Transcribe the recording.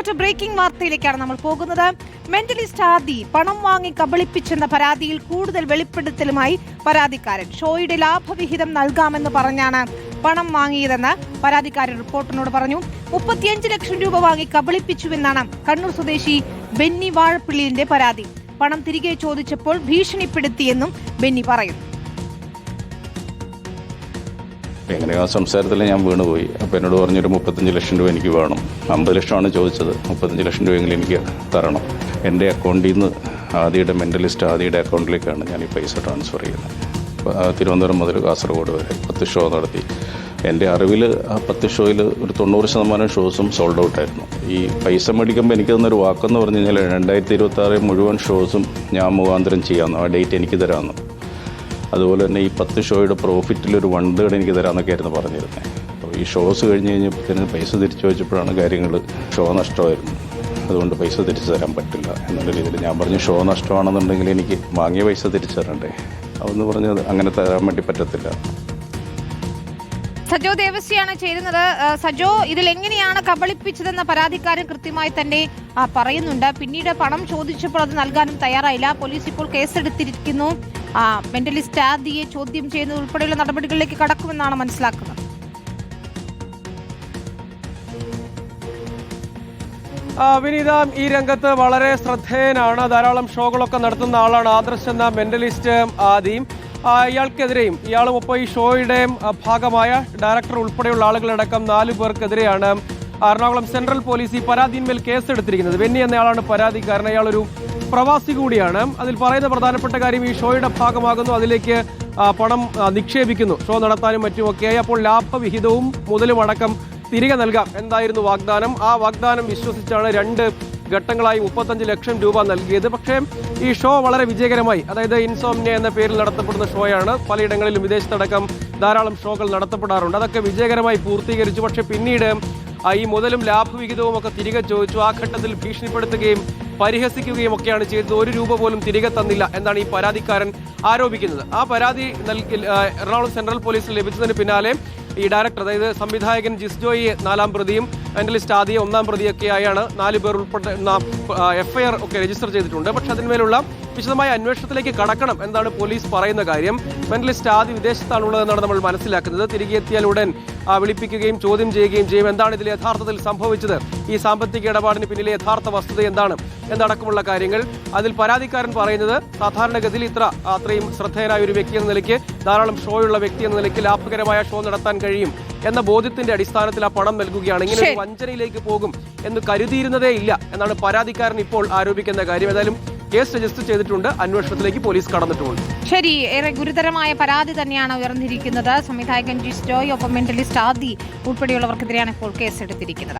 മറ്റു ബ്രേക്കിംഗ് വാർത്തയിലേക്കാണ് നമ്മൾ പോകുന്നത്. മെന്റലിസ്റ്റ് ആദി പണം വാങ്ങി കബളിപ്പിച്ചെന്ന പരാതിയിൽ കൂടുതൽ വെളിപ്പെടുത്തലുമായി പരാതിക്കാരൻ. ഷോയുടെ ലാഭവിഹിതം നൽകാമെന്ന് പറഞ്ഞാണ് പണം വാങ്ങിയതെന്ന് പരാതിക്കാരൻ റിപ്പോർട്ടറിനോട് പറഞ്ഞു. 35 ലക്ഷം രൂപ വാങ്ങി കബളിപ്പിച്ചുവെന്നാണ് കണ്ണൂർ സ്വദേശി ബെന്നി വാഴപ്പിള്ളിന്റെ പരാതി. പണം തിരികെ ചോദിച്ചപ്പോൾ ഭീഷണിപ്പെടുത്തിയെന്നും ബെന്നി പറയുന്നു. എങ്ങനെ ആ സംസാരത്തിൽ ഞാൻ വീണുപോയി. അപ്പോൾ എന്നോട് പറഞ്ഞൊരു 35 ലക്ഷം രൂപ എനിക്ക് വേണം. 50 ലക്ഷമാണ് ചോദിച്ചത്. 35 ലക്ഷം രൂപയെങ്കിലും എനിക്ക് തരണം. എൻ്റെ അക്കൗണ്ടിൽ നിന്ന് മെൻ്റലിസ്റ്റ് ആദിയുടെ അക്കൗണ്ടിലേക്കാണ് ഞാൻ ഈ പൈസ ട്രാൻസ്ഫർ ചെയ്യുന്നത്. തിരുവനന്തപുരം മുതൽ കാസർഗോഡ് വരെ 10 ഷോ നടത്തി. എൻ്റെ അറിവിൽ ആ 10 ഷോയിൽ ഒരു 90% ഷോസും സോൾഡ് ഔട്ടായിരുന്നു. ഈ പൈസ മേടിക്കുമ്പോൾ എനിക്ക് തന്നൊരു വാക്കെന്ന് പറഞ്ഞു കഴിഞ്ഞാൽ 2026 മുഴുവൻ ഷോസും ഞാൻ മുഖാന്തരം ചെയ്യാമെന്നു, ആ ഡേറ്റ് എനിക്ക് തരാമെന്നു. അതുപോലെ തന്നെ ഈ 10 ഷോയുടെ പ്രോഫിറ്റിലൊരു 1/3 എനിക്ക് തരാമെന്നൊക്കെ ആയിരുന്നു പറഞ്ഞിരുന്നത്. അപ്പോൾ ഈ ഷോസ് കഴിഞ്ഞ് കഴിഞ്ഞപ്പോഴത്തേന് പൈസ തിരിച്ചു വെച്ചപ്പോഴാണ് കാര്യങ്ങൾ ഷോ നഷ്ടമായിരുന്നു. അതുകൊണ്ട് പൈസ തിരിച്ചു തരാൻ പറ്റില്ല എന്നുള്ള രീതിയിൽ ഞാൻ പറഞ്ഞു, ഷോ നഷ്ടമാണെന്നുണ്ടെങ്കിൽ എനിക്ക് വാങ്ങിയ പൈസ തിരിച്ചു തരണ്ടേ. അതെന്ന് പറഞ്ഞത് അങ്ങനെ തരാൻ വേണ്ടി പറ്റത്തില്ല. സജോ ദേവസ്യാണ് ചേരുന്നത്. സജോ, ഇതിൽ എങ്ങനെയാണ് കബളിപ്പിച്ചതെന്ന പരാതിക്കാരൻ കൃത്യമായി തന്നെ പറയുന്നുണ്ട്. പിന്നീട് പണം ചോദിച്ചപ്പോൾ അത് നൽകാനും തയ്യാറായില്ല. പോലീസ് ഇപ്പോൾ കേസെടുത്തിരിക്കുന്നു. മെന്റലിസ്റ്റ് ആദിയെ ചോദ്യം ചെയ്യുന്നത് ഉൾപ്പെടെയുള്ള നടപടികളിലേക്ക് കടക്കുമെന്നാണ് മനസ്സിലാക്കുന്നത്. വിനീത, ഈ രംഗത്ത് വളരെ ശ്രദ്ധേയനാണ്. ധാരാളം ഷോകളൊക്കെ നടത്തുന്ന ആളാണ് ആദർശ് എന്ന മെന്റലിസ്റ്റ് ആദി. ഇയാൾക്കെതിരെയും ഇയാളുമൊപ്പം ഈ ഷോയുടെ ഭാഗമായ ഡയറക്ടർ ഉൾപ്പെടെയുള്ള ആളുകളടക്കം 4 പേർക്കെതിരെയാണ് എറണാകുളം സെൻട്രൽ പോലീസ് ഈ പരാതിയിന്മേൽ കേസെടുത്തിരിക്കുന്നത്. വെന്നി എന്നയാളാണ് പരാതിക്കാരൻ. അയാളൊരു പ്രവാസി കൂടിയാണ്. അതിൽ പറയുന്ന പ്രധാനപ്പെട്ട കാര്യം ഈ ഷോയുടെ ഭാഗമാകുന്നു, അതിലേക്ക് പണം നിക്ഷേപിക്കുന്നു ഷോ നടത്താനും മറ്റുമൊക്കെയായി. അപ്പോൾ ലാഭവിഹിതവും മുതലും അടക്കം തിരികെ നൽകാം എന്തായിരുന്നു വാഗ്ദാനം. ആ വാഗ്ദാനം വിശ്വസിച്ചാണ് 2 ഘട്ടങ്ങളായി 35 ലക്ഷം രൂപ നൽകിയത്. പക്ഷേ ഈ ഷോ വളരെ വിജയകരമായി, അതായത് ഇൻസോംനിയ എന്ന പേരിൽ നടത്തപ്പെടുന്ന ഷോയാണ്. പലയിടങ്ങളിലും വിദേശത്തടക്കം ധാരാളം ഷോകൾ നടത്തപ്പെടാറുണ്ട്. അതൊക്കെ വിജയകരമായി പൂർത്തീകരിച്ചു. പക്ഷേ പിന്നീട് ഈ മുതലും ലാഭവിഹിതവും ഒക്കെ തിരികെ ചോദിച്ചു. ആ ഘട്ടത്തിൽ ഭീഷണിപ്പെടുത്തുകയും പരിഹസിക്കുകയും ഒക്കെയാണ് ചെയ്തത്. 1 രൂപ പോലും തിരികെ തന്നില്ല എന്നാണ് ഈ പരാതിക്കാരൻ ആരോപിക്കുന്നത്. ആ പരാതി എറണാകുളം സെൻട്രൽ പോലീസിൽ ലഭിച്ചതിന് പിന്നാലെ ഈ ഡയറക്ടർ, അതായത് സംവിധായകൻ ജിസ്ജോയെ 4ാം പ്രതിയും മെന്റലിസ്റ്റ് ആദിയെ 1ാം പ്രതിയൊക്കെയായാണ് 4 പേർ ഉൾപ്പെടുന്ന FIR ഒക്കെ രജിസ്റ്റർ ചെയ്തിട്ടുണ്ട്. പക്ഷെ അതിന്മേലുള്ള വിശദമായ അന്വേഷണത്തിലേക്ക് കടക്കണം എന്നാണ് പോലീസ് പറയുന്ന കാര്യം. മെന്റലിസ്റ്റ് ആദി വിദേശത്താണുള്ളതെന്നാണ് നമ്മൾ മനസ്സിലാക്കുന്നത്. തിരികെ എത്തിയാൽ ഉടൻ വിളിപ്പിക്കുകയും ചോദ്യം ചെയ്യുകയും ചെയ്യും. എന്താണ് ഇതിൽ യഥാർത്ഥത്തിൽ സംഭവിച്ചത്, ഈ സാമ്പത്തിക ഇടപാടിന് പിന്നിലെ യഥാർത്ഥ വസ്തുത എന്താണ് എന്നടക്കമുള്ള കാര്യങ്ങൾ. അതിൽ പരാതിക്കാരൻ പറയുന്നത് സാധാരണഗതിയിൽ അത്രയും ശ്രദ്ധേയനായ ഒരു വ്യക്തി എന്ന നിലയ്ക്ക്, ധാരാളം ഷോയുള്ള വ്യക്തി എന്ന നിലയ്ക്ക് ലാഭകരമായ ഷോ നടത്താൻ കഴിയും എന്ന ബോധ്യത്തിന്റെ അടിസ്ഥാനത്തിൽ ആ പണം നൽകുകയാണ്. ഇങ്ങനെ ഒരു വഞ്ചനയിലേക്ക് പോകും എന്ന് കരുതിയിരുന്നതേ ഇല്ല എന്നാണ് പരാതിക്കാരൻ ഇപ്പോൾ ആരോപിക്കുന്ന കാര്യം. ഏതായാലും കേസ് രജിസ്റ്റർ ചെയ്തിട്ടുണ്ട്. അന്വേഷണത്തിലേക്ക് പോലീസ് കടന്നിട്ടുമുണ്ട്. ശരി, ഏറെ ഗുരുതരമായ പരാതി തന്നെയാണ് ഉയർന്നിരിക്കുന്നത്. സംവിധായകൻ ജിസ്ജോയ്, ഒപ്പം മെന്റലിസ്റ്റ് ആദി ഉൾപ്പെടെയുള്ളവർക്കെതിരെയാണ് ഇപ്പോൾ കേസെടുത്തിരിക്കുന്നത്.